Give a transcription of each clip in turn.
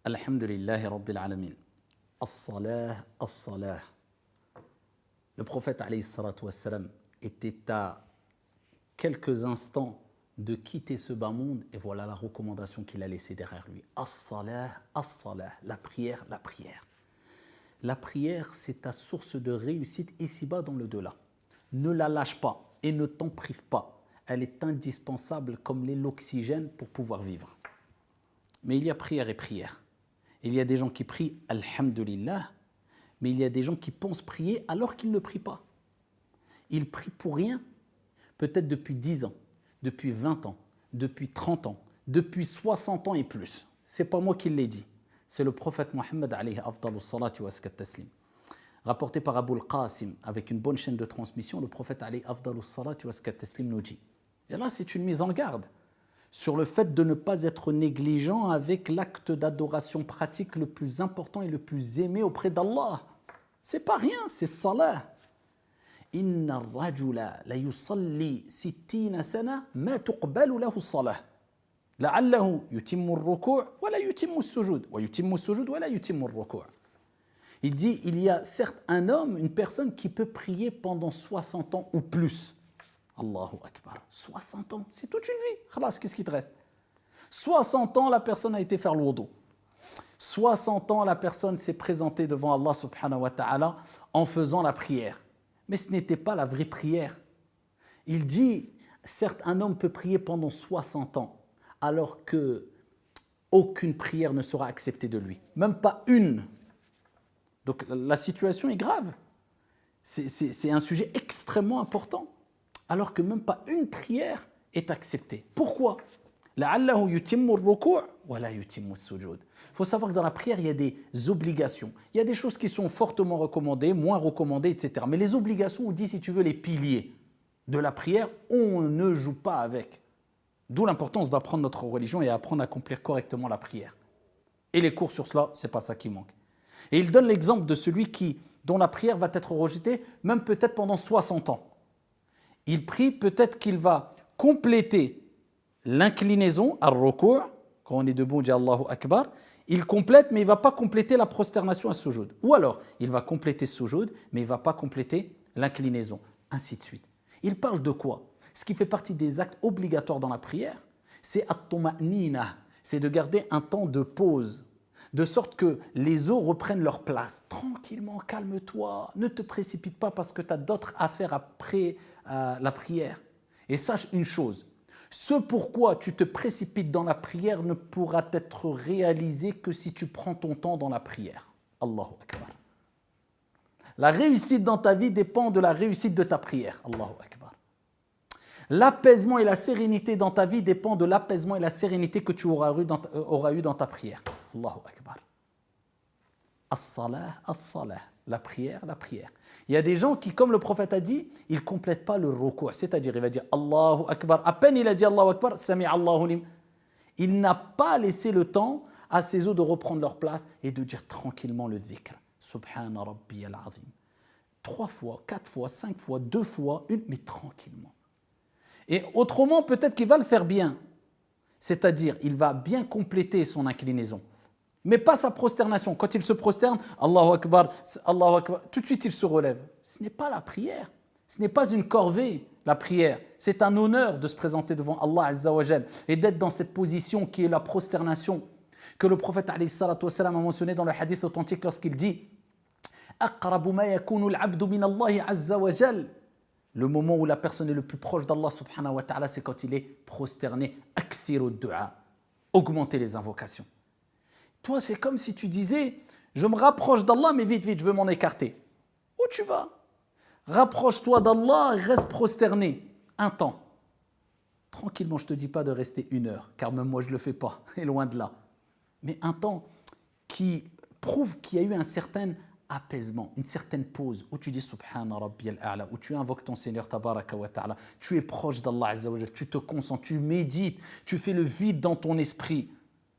Alhamdulillahi Rabbil Alamin. As-salah, as-salah. Le prophète alayhi salatu wassalam était à quelques instants de quitter ce bas monde et voilà la recommandation qu'il a laissée derrière lui. As-salah, as-salah. La prière, la prière. La prière, c'est ta source de réussite ici-bas dans le delà. Ne la lâche pas et ne t'en prive pas. Elle est indispensable comme l'est l'oxygène pour pouvoir vivre. Mais il y a prière et prière. Il y a des gens qui prient Alhamdulillah, mais il y a des gens qui pensent prier alors qu'ils ne prient pas. Ils prient pour rien, peut-être depuis 10 ans, depuis 20 ans, depuis 30 ans, depuis 60 ans et plus. Ce n'est pas moi qui l'ai dit, c'est le prophète Mohammed alayhi afdalu salati wa askat taslim. Rapporté par Abu al-Qasim avec une bonne chaîne de transmission, le prophète alayhi afdalu salati wa askat taslim nous dit. Et là, c'est une mise en garde sur le fait de ne pas être négligent avec l'acte d'adoration pratique le plus important et le plus aimé auprès d'Allah. C'est pas rien, c'est salah. Inna ar-rajula la yusalli 60 sana ma tuqbalu lahu as-salah. La'allahu yutimmu ar-ruku' wa la yutimmu as-sujud wa yutimmu as-sujud wa la yutimmu ar-ruku'. Il dit il y a certes un homme, une personne qui peut prier pendant 60 ans ou plus. Allahu Akbar, 60 ans, c'est toute une vie. Khalas, qu'est-ce qui te reste? 60 ans, la personne a été faire le wudu. 60 ans, la personne s'est présentée devant Allah subhanahu wa ta'ala en faisant la prière. Mais ce n'était pas la vraie prière. Il dit, certes, un homme peut prier pendant 60 ans, alors que aucune prière ne sera acceptée de lui. Même pas une. Donc la situation est grave. C'est un sujet extrêmement important. Alors que même pas une prière est acceptée. Pourquoi? Il faut savoir que dans la prière, il y a des obligations. Il y a des choses qui sont fortement recommandées, moins recommandées, etc. Mais les obligations, on dit, si tu veux, les piliers de la prière, on ne joue pas avec. D'où l'importance d'apprendre notre religion et apprendre à accomplir correctement la prière. Et les cours sur cela, ce n'est pas ça qui manque. Et il donne l'exemple de celui dont la prière va être rejetée, même peut-être pendant 60 ans. Il prie, peut-être qu'il va compléter l'inclinaison, ar-ruku', quand on est debout, on dit Allahu Akbar, il complète, mais il ne va pas compléter la prosternation à sujoud. Ou alors, il va compléter sujoud, mais il ne va pas compléter l'inclinaison, ainsi de suite. Il parle de quoi? Ce qui fait partie des actes obligatoires dans la prière, c'est at-tuma'nina, c'est de garder un temps de pause, de sorte que les os reprennent leur place. Tranquillement, calme-toi, ne te précipite pas parce que tu as d'autres affaires après la prière. Et sache une chose, ce pourquoi tu te précipites dans la prière ne pourra être réalisé que si tu prends ton temps dans la prière. Allahu Akbar. La réussite dans ta vie dépend de la réussite de ta prière. Allahu Akbar. L'apaisement et la sérénité dans ta vie dépend de l'apaisement et la sérénité que tu auras eu dans ta prière. Allahu Akbar. As-salah, as-salah. La prière, la prière. Il y a des gens qui, comme le prophète a dit, ils ne complètent pas le ruku', c'est-à-dire il va dire Allahu Akbar. À peine il a dit Allahu Akbar, Sami Allahu lim. Il n'a pas laissé le temps à ses os de reprendre leur place et de dire tranquillement le dhikr. Subhana Rabbiyal Azim. 3 fois, 4 fois, 5 fois, 2 fois, une, mais tranquillement. Et autrement, peut-être qu'il va le faire bien. C'est-à-dire, il va bien compléter son inclinaison. Mais pas sa prosternation. Quand il se prosterne, Allahu Akbar, tout de suite il se relève. Ce n'est pas la prière. Ce n'est pas une corvée, la prière. C'est un honneur de se présenter devant Allah Azza wa Jal et d'être dans cette position qui est la prosternation que le prophète alayhi salatu wassalam a mentionné dans le hadith authentique lorsqu'il dit « Aqrabu ma yakunu al-abdu min Allahi Azza wa Jal » Le moment où la personne est le plus proche d'Allah subhanahu wa ta'ala, c'est quand il est prosterné. « Akthiru du'a » Augmenter les invocations. Toi, c'est comme si tu disais, je me rapproche d'Allah, mais vite, vite, je veux m'en écarter. Où tu vas? Rapproche-toi d'Allah, reste prosterné. Un temps. Tranquillement, je ne te dis pas de rester 1 heure, car même moi, je ne le fais pas, et loin de là. Mais un temps qui prouve qu'il y a eu un certain apaisement, une certaine pause, où tu dis Subhana Rabbiyal A'la, où tu invoques ton Seigneur Tabaraka wa Ta'ala, tu es proche d'Allah Azza wa Jal, tu te concentres, tu médites, tu fais le vide dans ton esprit.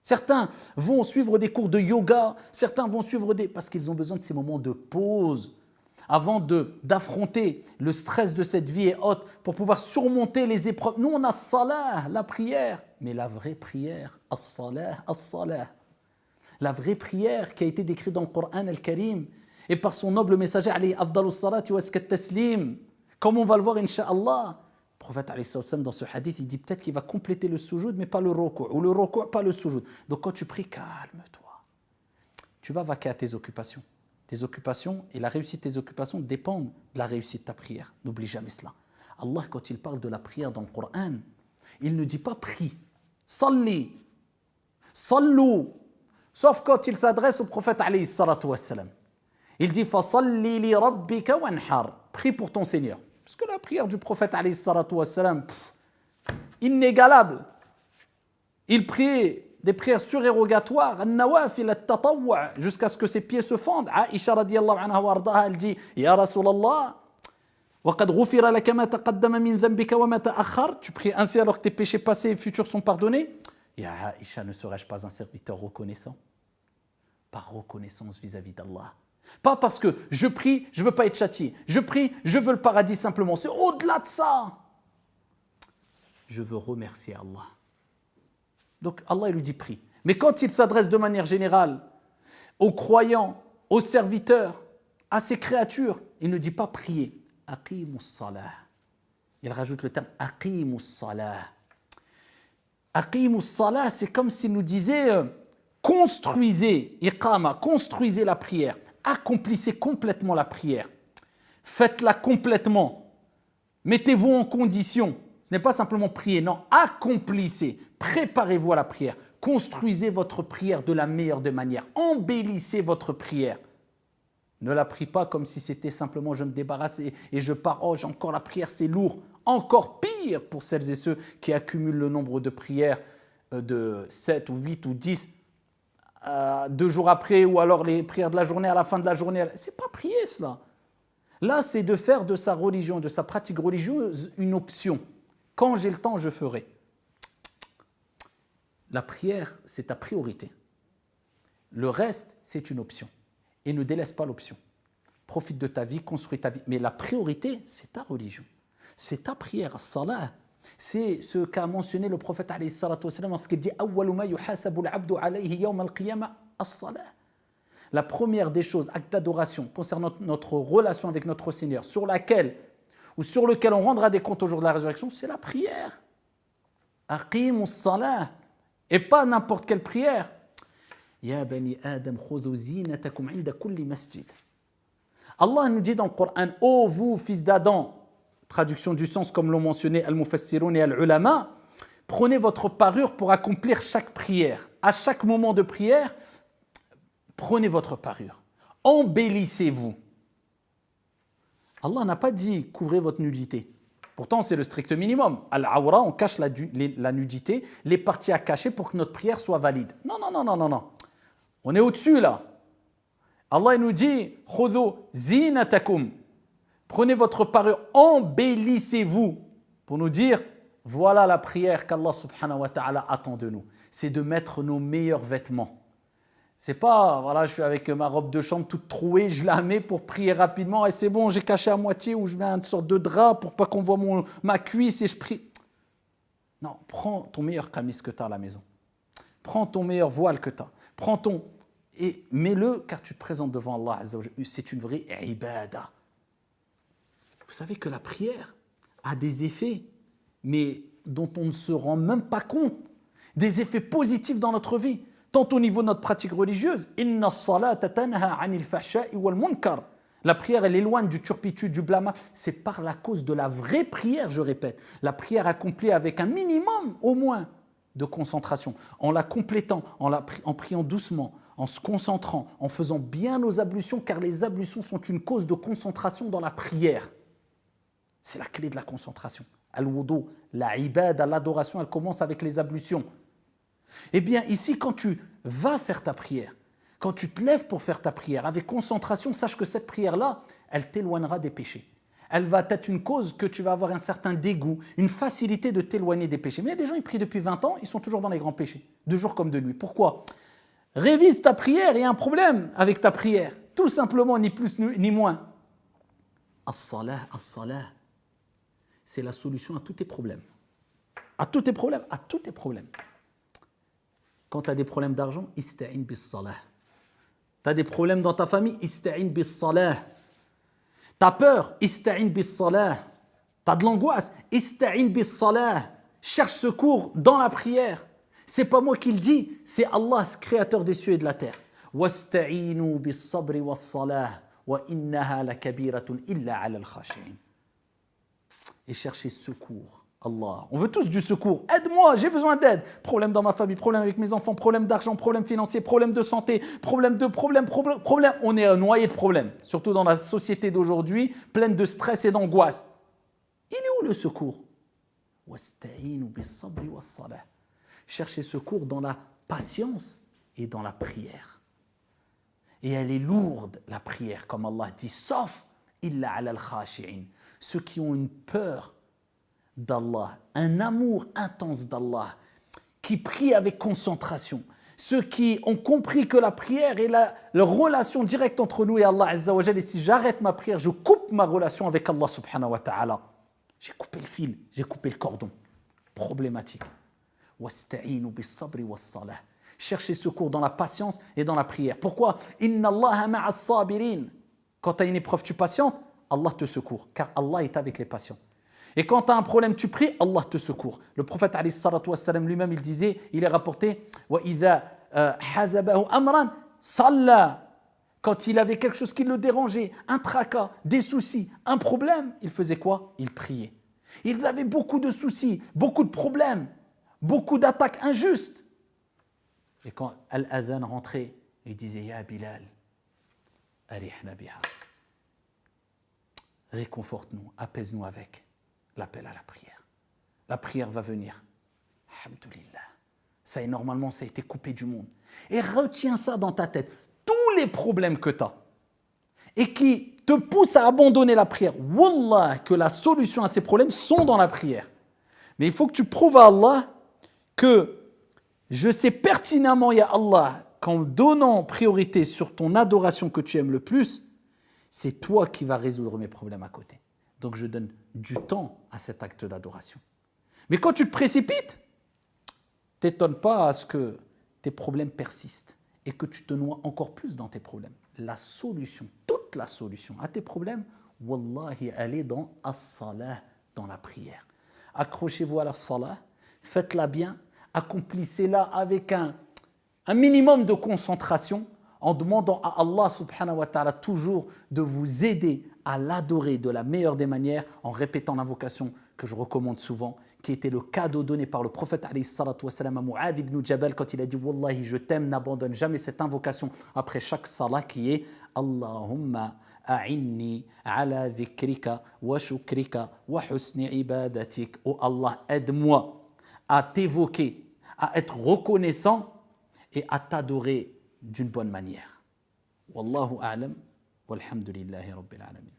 Certains vont suivre des cours de yoga, certains vont suivre parce qu'ils ont besoin de ces moments de pause avant d'affronter le stress de cette vie et autres pour pouvoir surmonter les épreuves. Nous, on a salah, la prière, mais la vraie prière, as-salah, as-salah. La vraie prière qui a été décrite dans le Coran al-Karim et par son noble messager, alayhi afdalus salati wa azka taslim. Comme on va le voir, incha'Allah. Le prophète, alayhi salam, dans ce hadith, il dit peut-être qu'il va compléter le sujoud, mais pas le ruku', ou le ruku', pas le sujoud. Donc quand tu pries, calme-toi. Tu vas vaquer à tes occupations. Tes occupations et la réussite de tes occupations dépendent de la réussite de ta prière. N'oublie jamais cela. Allah, quand il parle de la prière dans le Coran, il ne dit pas prie. Salli. Sallu. Sauf quand il s'adresse au prophète alayhi salatu wassalam. Il dit fasalli li rabbika wanhar. Prie pour ton Seigneur. Parce que la prière du prophète alayhi salatu wassalam, inégalable. Il prie des prières surérogatoires, an-nawafil at-tatawwu', jusqu'à ce que ses pieds se fendent. Aïcha radiyallahu anha wa ardaha, elle dit ya Rasulallah, wa qad ghufira laka ma taqaddama min dhanbika wa ma ta'akhkhar. Tu pries ainsi alors que tes péchés passés et futurs sont pardonnés. Ya Aïcha, ne serais-je pas un serviteur reconnaissant? Par reconnaissance vis-à-vis d'Allah. Pas parce que je prie, je ne veux pas être châtié. Je prie, je veux le paradis simplement. C'est au-delà de ça. Je veux remercier Allah. Donc Allah il lui dit prie. Mais quand il s'adresse de manière générale aux croyants, aux serviteurs, à ses créatures, il ne dit pas prier. Aqimus salah. Il rajoute le terme aqimus salah. Aqimus salah, c'est comme s'il nous disait construisez, iqama, construisez la prière. Accomplissez complètement la prière. Faites-la complètement. Mettez-vous en condition. Ce n'est pas simplement prier, non, accomplissez. Préparez-vous à la prière. Construisez votre prière de la meilleure des manières. Embellissez votre prière. Ne la prie pas comme si c'était simplement je me débarrasse et je pars. Oh, j'ai encore la prière, c'est lourd. Encore pire pour celles et ceux qui accumulent le nombre de prières de 7 ou 8 ou 10 2 jours après, ou alors les prières de la journée à la fin de la journée. C'est pas prier cela. Là, c'est de faire de sa religion, de sa pratique religieuse une option. Quand j'ai le temps, je ferai. La prière, c'est ta priorité. Le reste, c'est une option. Et ne délaisse pas l'option. Profite de ta vie, construis ta vie. Mais la priorité, c'est ta religion. C'est ta prière, salah. C'est ce qu'a mentionné le prophète alayhi salatu wassalam lorsqu'il dit awwalu ma yuhasabu al-'abdu alayhi yawm al-qiyamah as-salah. La première des choses, acte d'adoration concernant notre relation avec notre Seigneur, sur laquelle ou sur lequel on rendra des comptes au jour de la résurrection, c'est la prière. Aqimus salah. Et pas n'importe quelle prière. Ya bani Adam khudhu zinatakum 'inda kulli masjid. Allah nous dit dans le Coran, ô vous fils d'Adam, traduction du sens comme l'ont mentionné al-mufassirun et al-ulama, prenez votre parure pour accomplir chaque prière. À chaque moment de prière, prenez votre parure. Embellissez-vous. Allah n'a pas dit couvrez votre nudité. Pourtant, c'est le strict minimum. Al-awra, on cache la nudité, les parties à cacher pour que notre prière soit valide. Non, non, non, non, non, non. On est au-dessus là. Allah nous dit khudhu zinatakum. Prenez votre parure, embellissez-vous pour nous dire voilà la prière qu'Allah subhanahu wa ta'ala attend de nous. C'est de mettre nos meilleurs vêtements. C'est pas, voilà, je suis avec ma robe de chambre toute trouée, je la mets pour prier rapidement et c'est bon, j'ai caché à moitié ou je mets une sorte de drap pour pas qu'on voit ma cuisse et je prie. Non, prends ton meilleur camis que tu as à la maison. Prends ton meilleur voile que tu as. Prends ton... et mets-le car tu te présentes devant Allah Azza wa Jalla. C'est une vraie ibada. Vous savez que la prière a des effets, mais dont on ne se rend même pas compte. Des effets positifs dans notre vie. Tant au niveau de notre pratique religieuse, inna as-salata tanha 'anil fahsha'i wal munkar. La prière, elle éloigne du turpitude, du blâme. C'est par la cause de la vraie prière, je répète. La prière accomplie avec un minimum, au moins, de concentration. En la complétant, en priant doucement, en se concentrant, en faisant bien nos ablutions, car les ablutions sont une cause de concentration dans la prière. C'est la clé de la concentration. Al-wudu, la ibada, l'adoration, elle commence avec les ablutions. Eh bien, ici, quand tu vas faire ta prière, quand tu te lèves pour faire ta prière avec concentration, sache que cette prière-là, elle t'éloignera des péchés. Elle va être une cause que tu vas avoir un certain dégoût, une facilité de t'éloigner des péchés. Mais il y a des gens, ils prient depuis 20 ans, ils sont toujours dans les grands péchés, de jour comme de nuit. Pourquoi ? Révise ta prière, il y a un problème avec ta prière. Tout simplement, ni plus ni moins. As-salah, as-salah, c'est la solution à tous tes problèmes. À tous tes problèmes, à tous tes problèmes. Quand tu as des problèmes d'argent, ista'in bis salah. Tu as des problèmes dans ta famille, ista'in bis salah. Tu as peur, ista'in bis salah. Tu as de l'angoisse, ista'in bis salah. Cherche secours dans la prière. C'est pas moi qui le dis, c'est Allah, créateur des cieux et de la terre. Wasta'inu bis sabri was salah wa innaha lakabiratun illa 'ala al-khashi'in. Et chercher secours. Allah. On veut tous du secours. Aide-moi, j'ai besoin d'aide. Problème dans ma famille, problème avec mes enfants, problème d'argent, problème financier, problème de santé, problème. On est noyé de problèmes. Surtout dans la société d'aujourd'hui, pleine de stress et d'angoisse. Il est où le secours? Wasta'inu bis sabri was salah. Chercher secours dans la patience et dans la prière. Et elle est lourde, la prière, comme Allah dit, sauf illa 'ala al-khashi'in. Ceux qui ont une peur d'Allah, un amour intense d'Allah, qui prient avec concentration. Ceux qui ont compris que la prière est la relation directe entre nous et Allah Azza wa Jalla. Et si j'arrête ma prière, je coupe ma relation avec Allah subhanahu wa ta'ala. J'ai coupé le fil, j'ai coupé le cordon. Problématique. Wasta'inu bis sabri was salah. Cherchez secours dans la patience et dans la prière. Pourquoi? Inna Allaha ma'as sabirin. Quand tu as une épreuve, tu patientes, Allah te secourt, car Allah est avec les patients. Et quand tu as un problème, tu pries, Allah te secourt. Le prophète alayhi salatu wassalam lui-même, il disait, il est rapporté, wa idha hazabahu amran salla. Quand il avait quelque chose qui le dérangeait, un tracas, des soucis, un problème, il faisait quoi? Il priait. Ils avaient beaucoup de soucis, beaucoup de problèmes, beaucoup d'attaques injustes. Et quand Al-Adhan rentrait, il disait, Ya Bilal, arihna biha. Réconforte-nous, apaise-nous avec l'appel à la prière. La prière va venir. Alhamdulillah. Ça est normalement, ça a été coupé du monde. Et retiens ça dans ta tête. Tous les problèmes que tu as et qui te poussent à abandonner la prière, wallah, que la solution à ces problèmes sont dans la prière. Mais il faut que tu prouves à Allah que je sais pertinemment, ya Allah, qu'en donnant priorité sur ton adoration que tu aimes le plus, c'est toi qui vas résoudre mes problèmes à côté. Donc je donne du temps à cet acte d'adoration. Mais quand tu te précipites, t'étonne pas à ce que tes problèmes persistent et que tu te noies encore plus dans tes problèmes. La solution, toute la solution à tes problèmes, wallahi, elle est dans as-salah, dans la prière. Accrochez-vous à la salah, faites-la bien, accomplissez-la avec un minimum de concentration, en demandant à Allah subhanahu wa ta'ala toujours de vous aider à l'adorer de la meilleure des manières, en répétant l'invocation que je recommande souvent, qui était le cadeau donné par le prophète alayhi salatu wassalam à Mu'adh ibn Jabal quand il a dit « Wallahi, je t'aime, n'abandonne jamais cette invocation après chaque salat qui est « Allahumma a'inni ala dhikrika wa shukrika wa husni ibadatik » « Oh Allah, aide-moi à t'évoquer, à être reconnaissant et à t'adorer d'une bonne manière. Wallahu a'lam, walhamdulillahi rabbil alamin.